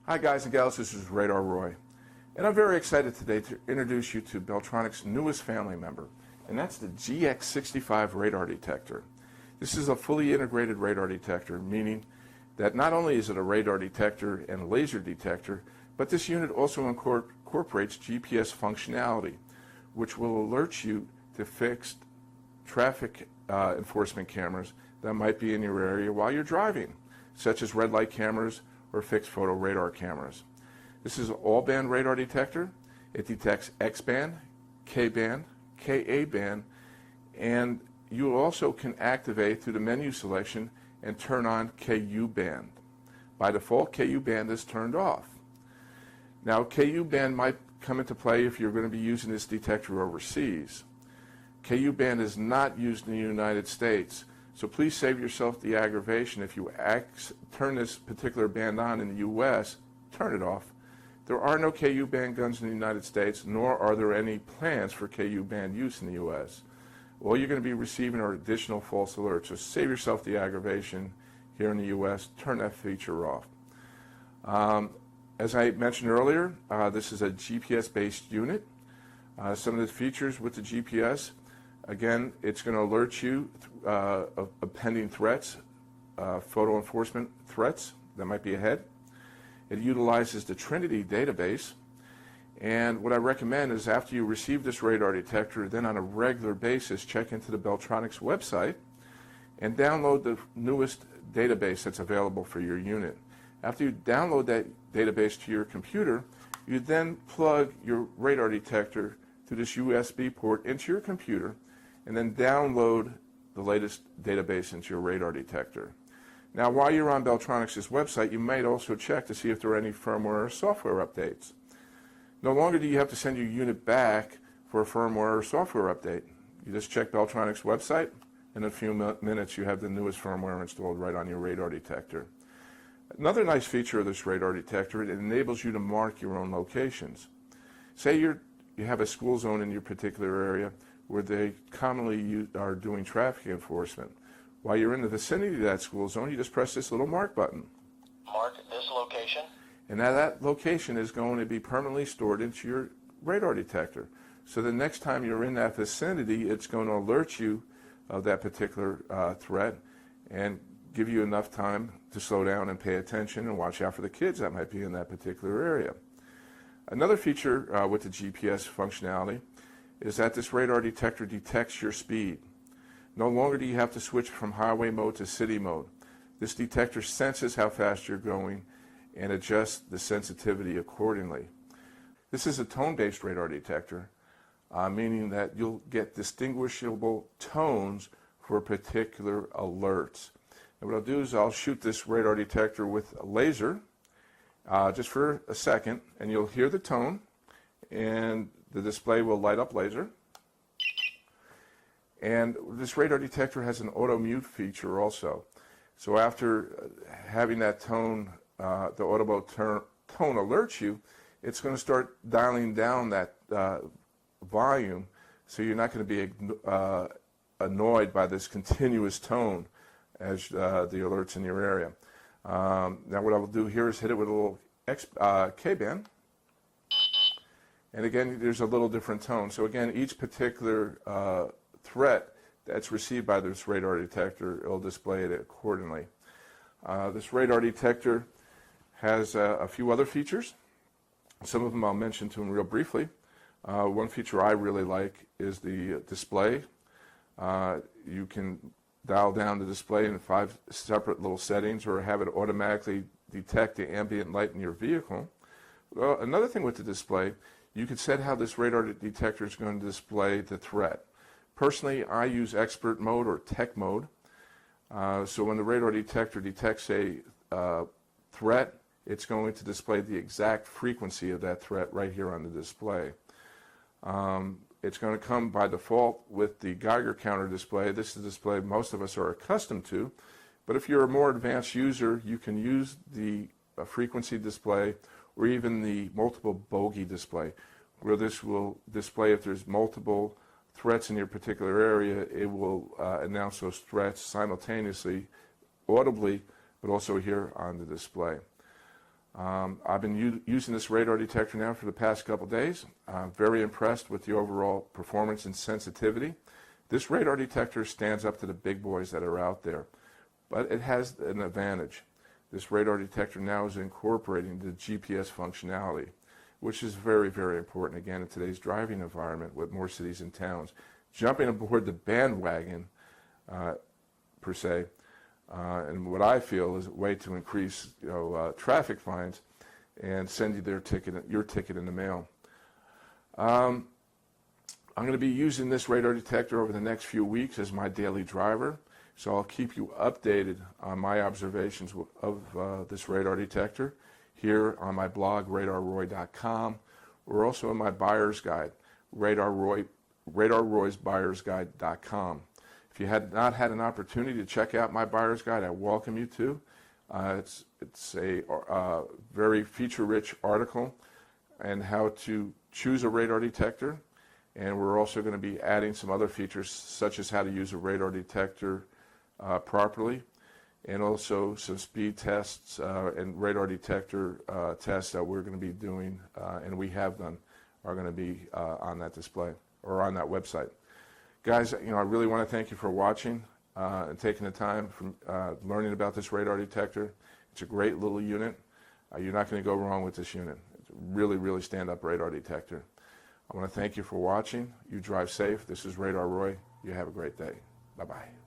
Hi guys and gals, this is Radar Roy, and I'm very excited today to introduce you to Beltronic's newest family member, and that's the GX65 radar detector. This is a fully integrated radar detector, meaning that not only is it a radar detector and a laser detector, but this unit also incorporates GPS functionality, which will alert you to fixed traffic enforcement cameras that might be in your area while you're driving, such as red light cameras or fixed photo radar cameras. This is an all-band radar detector. It detects X-band, K-band, Ka-band, and you also can activate through the menu selection and turn on Ku-band. By default, Ku-band is turned off. Now, Ku-band might come into play if you're going to be using this detector overseas. Ku-band is not used in the United States, so please save yourself the aggravation. If you turn this particular band on in the U.S., turn it off. There are no Ku-band guns in the United States, nor are there any plans for Ku-band use in the U.S. All you're going to be receiving are additional false alerts, so save yourself the aggravation here in the U.S., turn that feature off. As I mentioned earlier, this is a GPS-based unit. Some of the features with the GPS, again, it's going to alert you of pending threats, photo enforcement threats that might be ahead. It utilizes the Trinity database, and what I recommend is after you receive this radar detector, then on a regular basis check into the Beltronic's website and download the newest database that's available for your unit. After you download that database to your computer, you then plug your radar detector through this USB port into your computer and then download the latest database into your radar detector. Now, while you're on Beltronic's website, you might also check to see if there are any firmware or software updates. No longer do you have to send your unit back for a firmware or software update. You just check Beltronic's website, and in a few minutes you have the newest firmware installed right on your radar detector. Another nice feature of this radar detector, it enables you to mark your own locations. Say you have a school zone in your particular area where they commonly are doing traffic enforcement. While you're in the vicinity of that school zone, you just press this little mark button. Mark this location. And now that location is going to be permanently stored into your radar detector. So the next time you're in that vicinity, it's going to alert you of that particular threat and give you enough time to slow down and pay attention and watch out for the kids that might be in that particular area. Another feature with the GPS functionality is that this radar detector detects your speed. No longer do you have to switch from highway mode to city mode. This detector senses how fast you're going and adjusts the sensitivity accordingly. This is a tone-based radar detector, meaning that you'll get distinguishable tones for particular alerts. And what I'll do is I'll shoot this radar detector with a laser just for a second, and you'll hear the tone, and the display will light up laser. And this radar detector has an auto mute feature also. So after having that tone, the audible tone alerts you, it's going to start dialing down that volume, so you're not going to be annoyed by this continuous tone as the alerts in your area. Now what I will do here is hit it with a little K-band. And again, there's a little different tone. So again, each particular threat that's received by this radar detector, it'll display it accordingly. This radar detector has a few other features. Some of them I'll mention to them real briefly. One feature I really like is the display. You can dial down the display in 5 separate little settings or have it automatically detect the ambient light in your vehicle. Well, another thing with the display, you can set how this radar detector is going to display the threat. Personally, I use expert mode or tech mode. So when the radar detector detects a threat, it's going to display the exact frequency of that threat right here on the display. It's going to come by default with the Geiger counter display. This is a display most of us are accustomed to, but if you're a more advanced user, you can use the frequency display or even the multiple bogey display, where this will display if there's multiple threats in your particular area. It will announce those threats simultaneously, audibly, but also here on the display. I've been using this radar detector now for the past couple days. I'm very impressed with the overall performance and sensitivity. This radar detector stands up to the big boys that are out there, but it has an advantage. This radar detector now is incorporating the GPS functionality, which is very, very important, again, in today's driving environment with more cities and towns. Jumping aboard the bandwagon, per se, and what I feel is a way to increase traffic fines and send you your ticket in the mail. I'm going to be using this radar detector over the next few weeks as my daily driver, so I'll keep you updated on my observations of this radar detector here on my blog, radarroy.com, or also in my buyer's guide, radarroysbuyersguide.com. If you had not had an opportunity to check out my buyer's guide, I welcome you to. It's a very feature-rich article on how to choose a radar detector, and we're also going to be adding some other features such as how to use a radar detector properly, and also some speed tests and radar detector tests that we're going to be doing, and we have done, are going to be on that display or on that website. Guys, I really want to thank you for watching and taking the time from learning about this radar detector. It's a great little unit. You're not going to go wrong with this unit. It's a really, really stand-up radar detector. I want to thank you for watching. You drive safe. This is Radar Roy. You have a great day. Bye-bye.